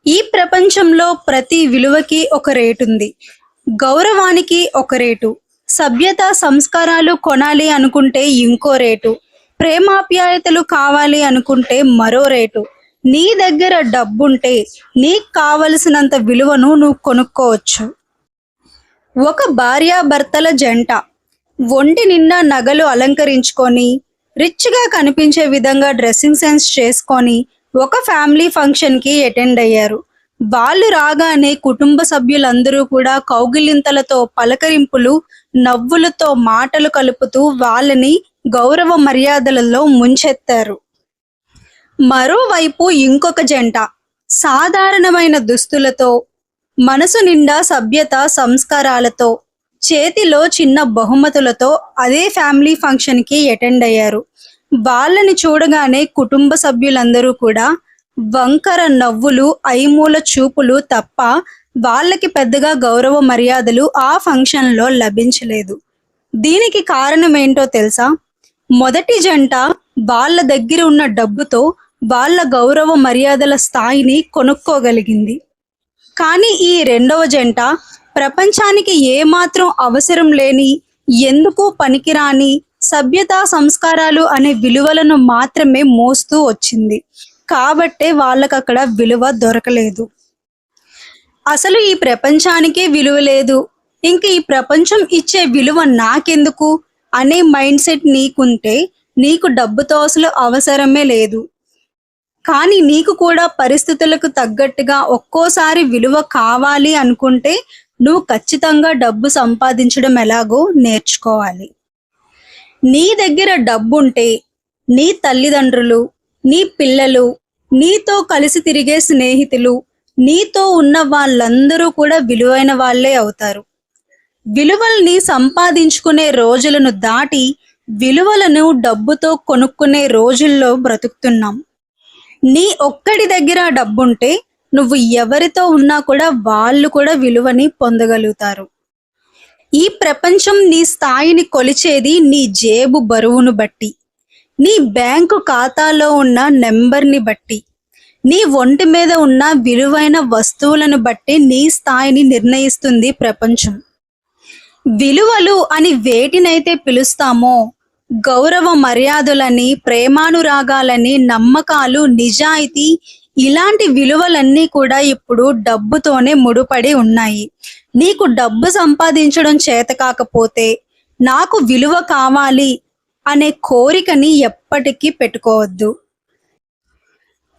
ఈ ప్రపంచంలో ప్రతి విలువకి ఒక రేటుంది. గౌరవానికి ఒక రేటు. సభ్యత, సంస్కారాలు కొనాలి అనుకుంటే ఇంకో రేటు. ప్రేమాప్యాయతలు కావాలి అనుకుంటే మరో రేటు. నీ దగ్గర డబ్బుంటే నీకు కావలసినంత విలువను నువ్వు కొనుక్కోవచ్చు. ఒక భార్యాభర్తల జంట ఒంటి నిండా నగలు అలంకరించుకొని, రిచ్గా కనిపించే విధంగా డ్రెస్సింగ్ సెన్స్ చేసుకొని ఒక ఫ్యామిలీ ఫంక్షన్కి అటెండ్ అయ్యారు. వాళ్ళు రాగానే కుటుంబ సభ్యులందరూ కూడా కౌగిలింతలతో, పలకరింపులు, నవ్వులతో మాటలు కలుపుతూ వాళ్ళని గౌరవ మర్యాదలలో ముంచెత్తారు. మరోవైపు ఇంకొక జంట సాధారణమైన దుస్తులతో, మనసు నిండా సభ్యత, సంస్కారాలతో, చేతిలో చిన్న బహుమతులతో అదే ఫ్యామిలీ ఫంక్షన్కి అటెండ్ అయ్యారు. వాళ్ళని చూడగానే కుటుంబ సభ్యులందరూ కూడా వంకర నవ్వులు, ఐమూల చూపులు తప్ప వాళ్ళకి పెద్దగా గౌరవ మర్యాదలు ఆ ఫంక్షన్లో లభించలేదు. దీనికి కారణం ఏంటో తెలుసా? మొదటి జంట వాళ్ళ దగ్గర ఉన్న డబ్బుతో వాళ్ళ గౌరవ మర్యాదల స్థాయిని కొనుక్కోగలిగింది. కానీ ఈ రెండవ జంట ప్రపంచానికి ఏమాత్రం అవసరం లేని, ఎందుకు పనికిరాని సభ్యత, సంస్కారాలు అనే విలువలను మాత్రమే మోస్తూ వచ్చింది. కాబట్టే వాళ్ళకు అక్కడ విలువ దొరకలేదు. అసలు ఈ ప్రపంచానికే విలువ లేదు, ఇంక ఈ ప్రపంచం ఇచ్చే విలువ నాకెందుకు అనే మైండ్ సెట్ నీకుంటే నీకు డబ్బుతో అసలు అవసరమే లేదు. కానీ నీకు కూడా పరిస్థితులకు తగ్గట్టుగా ఒక్కోసారి విలువ కావాలి అనుకుంటే నువ్వు ఖచ్చితంగా డబ్బు సంపాదించడం ఎలాగో నేర్చుకోవాలి. నీ దగ్గర డబ్బుంటే నీ తల్లిదండ్రులు, నీ పిల్లలు, నీతో కలిసి తిరిగే స్నేహితులు, నీతో ఉన్న వాళ్ళందరూ కూడా విలువైన వాళ్ళే అవుతారు. విలువల్ని సంపాదించుకునే రోజులను దాటి విలువలను డబ్బుతో కొనుక్కునే రోజుల్లో బ్రతుకుతున్నాం. నీ ఒక్కడి దగ్గర డబ్బుంటే నువ్వు ఎవరితో ఉన్నా కూడా వాళ్ళు కూడా విలువని పొందగలుగుతారు. ఈ ప్రపంచం నీ స్థాయిని కొలిచేది నీ జేబు బరువును బట్టి, నీ బ్యాంకు ఖాతాలో ఉన్న నెంబర్ని బట్టి, నీ ఒంటి మీద ఉన్న విలువైన వస్తువులను బట్టి నీ స్థాయిని నిర్ణయిస్తుంది ప్రపంచం. విలువలు అని వేటినైతే పిలుస్తామో, గౌరవ మర్యాదలని, ప్రేమానురాగాలని, నమ్మకాలు, నిజాయితీ, ఇలాంటి విలువలన్నీ కూడా ఇప్పుడు డబ్బుతోనే ముడిపడి ఉన్నాయి. నీకు డబ్బు సంపాదించడం చేత కాకపోతే నాకు విలువ కావాలి అనే కోరికని ఎప్పటికీ పెట్టుకోవద్దు.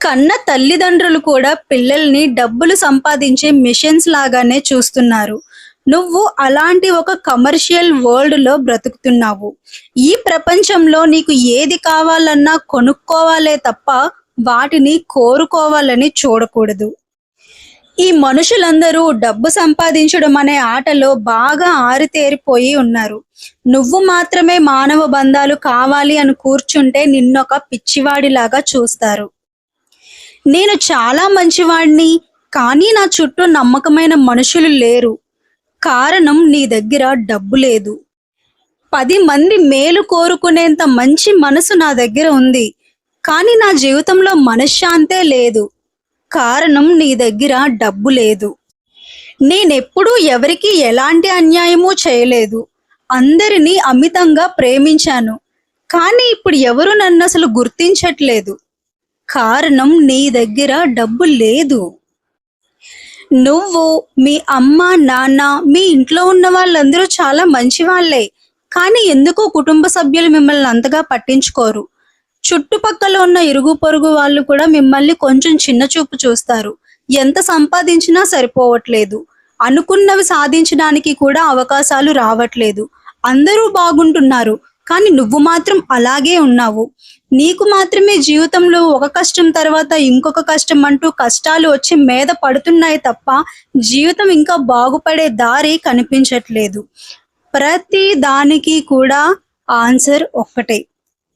కన్న తల్లిదండ్రులు కూడా పిల్లల్ని డబ్బులు సంపాదించే మిషన్స్ లాగానే చూస్తున్నారు. నువ్వు అలాంటి ఒక కమర్షియల్ వరల్డ్లో బ్రతుకుతున్నావు. ఈ ప్రపంచంలో నీకు ఏది కావాలన్నా కొనుక్కోవాలే తప్ప వాటిని కోరుకోవాలని చూడకూడదు. ఈ మనుషులందరూ డబ్బు సంపాదించడం అనే ఆటలో బాగా ఆరితేరిపోయి ఉన్నారు. నువ్వు మాత్రమే మానవ బంధాలు కావాలి అని కూర్చుంటే నిన్నొక పిచ్చివాడిలాగా చూస్తారు. నేను చాలా మంచివాడిని, కానీ నా చుట్టూ నమ్మకమైన మనుషులు లేరు. కారణం నీ దగ్గర డబ్బు లేదు. 10 మంది మేలు కోరుకునేంత మంచి మనసు నా దగ్గర ఉంది, కానీ నా జీవితంలో మనశ్శాంతే లేదు. కారణం నీ దగ్గర డబ్బు లేదు. నేనెప్పుడూ ఎవరికి ఎలాంటి అన్యాయమూ చేయలేదు. అందరినీ అమితంగా ప్రేమించాను, కానీ ఇప్పుడు ఎవరు నన్ను అసలు గుర్తించట్లేదు. కారణం నీ దగ్గర డబ్బు లేదు. నువ్వు, మీ అమ్మ, నాన్న, మీ ఇంట్లో ఉన్న వాళ్ళందరూ చాలా మంచి వాళ్ళే, కానీ ఎందుకో కుటుంబ సభ్యులు మిమ్మల్ని అంతగా పట్టించుకోరు. చుట్టుపక్కల ఉన్న ఇరుగు పొరుగు వాళ్ళు కూడా మిమ్మల్ని కొంచెం చిన్న చూపు చూస్తారు. ఎంత సంపాదించినా సరిపోవట్లేదు. అనుకున్నవి సాధించడానికి కూడా అవకాశాలు రావట్లేదు. అందరూ బాగుంటున్నారు, కానీ నువ్వు మాత్రం అలాగే ఉన్నావు. నీకు మాత్రమే జీవితంలో ఒక కష్టం తర్వాత ఇంకొక కష్టం అంటూ కష్టాలు వచ్చి మీద పడుతున్నాయి తప్ప జీవితం ఇంకా బాగుపడే దారి కనిపించట్లేదు. ప్రతి దానికి కూడా ఆన్సర్ ఒక్కటే,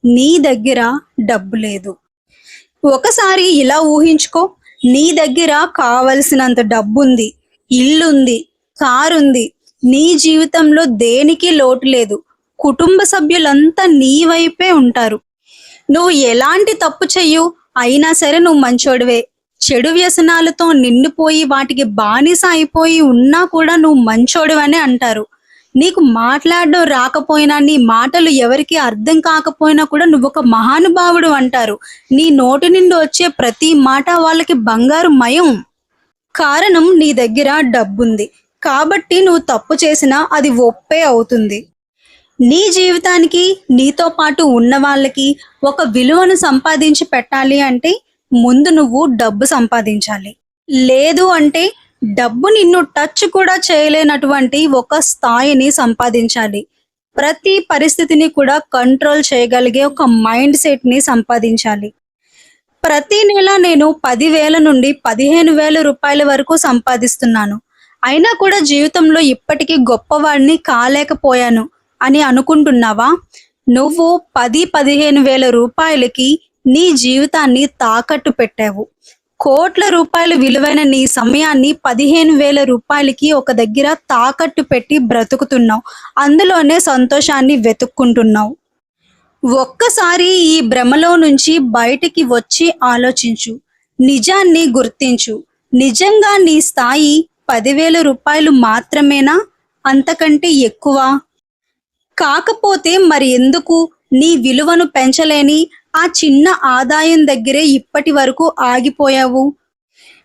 నీ దగ్గర డబ్బు లేదు. ఒకసారి ఇలా ఊహించుకో, నీ దగ్గర కావలసినంత డబ్బుంది, ఇల్లుంది, కారుంది, నీ జీవితంలో దేనికి లోటు లేదు. కుటుంబ సభ్యులంతా నీ వైపే ఉంటారు. నువ్వు ఎలాంటి తప్పు చెయ్యు, అయినా సరే నువ్వు మంచోడివే, చెడు వ్యసనాలతో నిండిపోయి వాటికి బానిస అయిపోయి ఉన్నా కూడా నువ్వు మంచోడివని అంటారు. నీకు మాట్లాడడం రాకపోయినా, నీ మాటలు ఎవరికి అర్థం కాకపోయినా కూడా నువ్వొక మహానుభావుడు అంటారు. నీ నోటి నుండి వచ్చే ప్రతి మాట వాళ్ళకి బంగారు మయం. కారణం నీ దగ్గర డబ్బుంది. కాబట్టి నువ్వు తప్పు చేసినా అది ఒప్పే అవుతుంది. నీ జీవితానికి, నీతో పాటు ఉన్న వాళ్ళకి ఒక విలువను సంపాదించి పెట్టాలి అంటే ముందు నువ్వు డబ్బు సంపాదించాలి. లేదు అంటే డబ్బు నిన్ను టచ్ కూడా చేయలేనటువంటి ఒక స్థాయిని సంపాదించాలి. ప్రతి పరిస్థితిని కూడా కంట్రోల్ చేయగలిగే ఒక మైండ్ సెట్‌ని సంపాదించాలి. ప్రతి నెల నేను 10,000 నుండి 15,000 రూపాయల వరకు సంపాదిస్తున్నాను. అయినా కూడా జీవితంలో ఇప్పటికీ గొప్పవాడిని కాలేకపోయాను అని అనుకుంటున్నావా? నువ్వు 10,000-15,000 రూపాయలకి నీ జీవితాన్ని తాకట్టు పెట్టావు. కోట్ల రూపాయల విలువైన నీ సమయాన్ని 15,000 రూపాయలకి ఒక దగ్గర తాకట్టు పెట్టి బ్రతుకుతున్నావు. అందులోనే సంతోషాన్ని వెతుక్కుంటున్నావు. ఒక్కసారి ఈ భ్రమలో నుంచి బయటికి వచ్చి ఆలోచించు. నిజాన్ని గుర్తించు. నిజంగా నీ స్థాయి 10,000 రూపాయలు మాత్రమేనా? అంతకంటే ఎక్కువా? కాకపోతే మరి ఎందుకు నీ విలువను పెంచలేని ఆ చిన్న ఆదాయం దగ్గరే ఇప్పటి వరకు ఆగిపోయావు?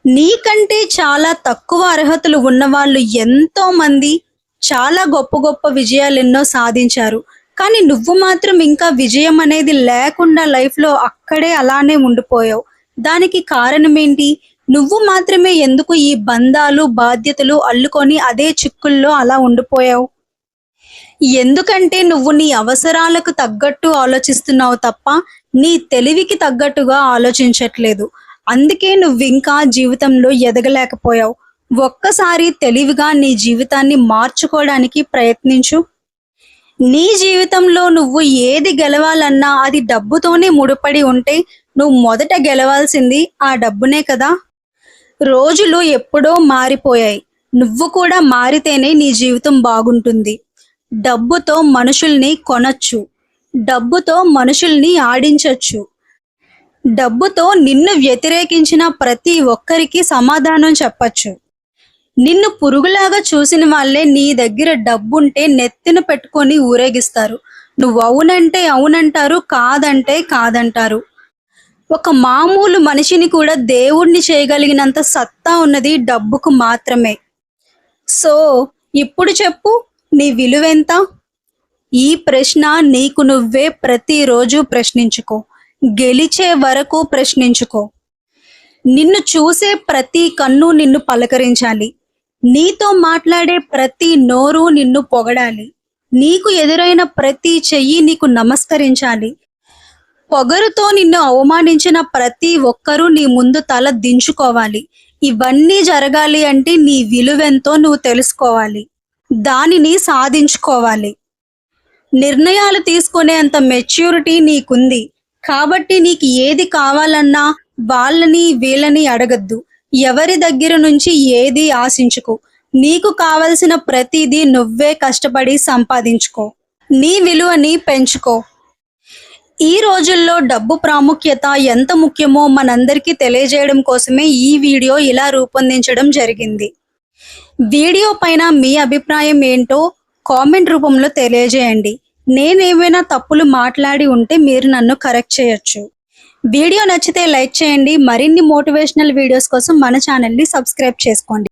నీకంటే చాలా తక్కువ అర్హతలు ఉన్నవాళ్ళు ఎంతో మంది చాలా గొప్ప గొప్ప విజయాలెన్నో సాధించారు. కానీ నువ్వు మాత్రం ఇంకా విజయం అనేది లేకుండా లైఫ్‌లో అక్కడే అలానే ఉండిపోయావు. దానికి కారణమేంటి? నువ్వు మాత్రమే ఎందుకు ఈ బంధాలు, బాధ్యతలు అల్లుకొని అదే చిక్కుల్లో అలా ఉండిపోయావు? ఎందుకంటే నువ్వు నీ అవసరాలకు తగ్గట్టు ఆలోచిస్తున్నావు తప్ప నీ తెలివికి తగ్గట్టుగా ఆలోచించట్లేదు. అందుకే నువ్వింకా జీవితంలో ఎదగలేకపోయావు. ఒక్కసారి తెలివిగా నీ జీవితాన్ని మార్చుకోవడానికి ప్రయత్నించు. నీ జీవితంలో నువ్వు ఏది గెలవాలన్నా అది డబ్బుతోనే ముడిపడి ఉంటే నువ్వు మొదట గెలవాల్సింది ఆ డబ్బునే కదా. రోజులు ఎప్పుడో మారిపోయాయి. నువ్వు కూడా మారితేనే నీ జీవితం బాగుంటుంది. డబ్బుతో మనుషుల్ని కొనొచ్చు. డబ్బుతో మనుషుల్ని ఆడించొచ్చు. డబ్బుతో నిన్ను వ్యతిరేకించిన ప్రతి ఒక్కరికి సమాధానం చెప్పచ్చు. నిన్ను పురుగులాగా చూసిన వాళ్ళే నీ దగ్గర డబ్బుంటే నెత్తిన పెట్టుకొని ఊరేగిస్తారు. నువ్వు అవునంటే అవునంటారు, కాదంటే కాదంటారు. ఒక మామూలు మనిషిని కూడా దేవుణ్ణి చేయగలిగినంత సత్తా ఉన్నది డబ్బుకు మాత్రమే. సో ఇప్పుడు చెప్పు, నీ విలువెంత? ఈ ప్రశ్న నీకు నువ్వే ప్రతిరోజు ప్రశ్నించుకో. గెలిచే వరకు ప్రశ్నించుకో. నిన్ను చూసే ప్రతి కన్ను నిన్ను పలకరించాలి. నీతో మాట్లాడే ప్రతి నోరు నిన్ను పొగడాలి. నీకు ఎదురైన ప్రతి చెయ్యి నీకు నమస్కరించాలి. పొగరుతో నిన్ను అవమానించిన ప్రతి ఒక్కరూ నీ ముందు తల దించుకోవాలి. ఇవన్నీ జరగాలి అంటే నీ విలువెంతో నువ్వు తెలుసుకోవాలి. దానిని సాధించుకోవాలి. నిర్ణయాలు తీసుకునే అంత మెచ్యూరిటీ నీకుంది. కాబట్టి నీకు ఏది కావాలన్నా వాళ్ళని వీళ్ళని అడగద్దు. ఎవరి దగ్గర నుంచి ఏది ఆశించుకో. నీకు కావలసిన ప్రతిదీ నువ్వే కష్టపడి సంపాదించుకో. నీ విలువని పెంచుకో. ఈ రోజుల్లో డబ్బు ప్రాముఖ్యత ఎంత ముఖ్యమో మనందరికీ తెలియజేయడం కోసమే ఈ వీడియో ఇలా రూపొందించడం జరిగింది. వీడియో పైన మీ అభిప్రాయం ఏంటో కామెంట్ రూపంలో తెలియజేయండి. నేనేమైనా తప్పులు మాట్లాడి ఉంటే మీరు నన్ను కరెక్ట్ చేయొచ్చు. వీడియో నచ్చితే లైక్ చేయండి. మరిన్ని మోటివేషనల్ వీడియోస్ కోసం మన ఛానల్ని సబ్స్క్రైబ్ చేసుకోండి.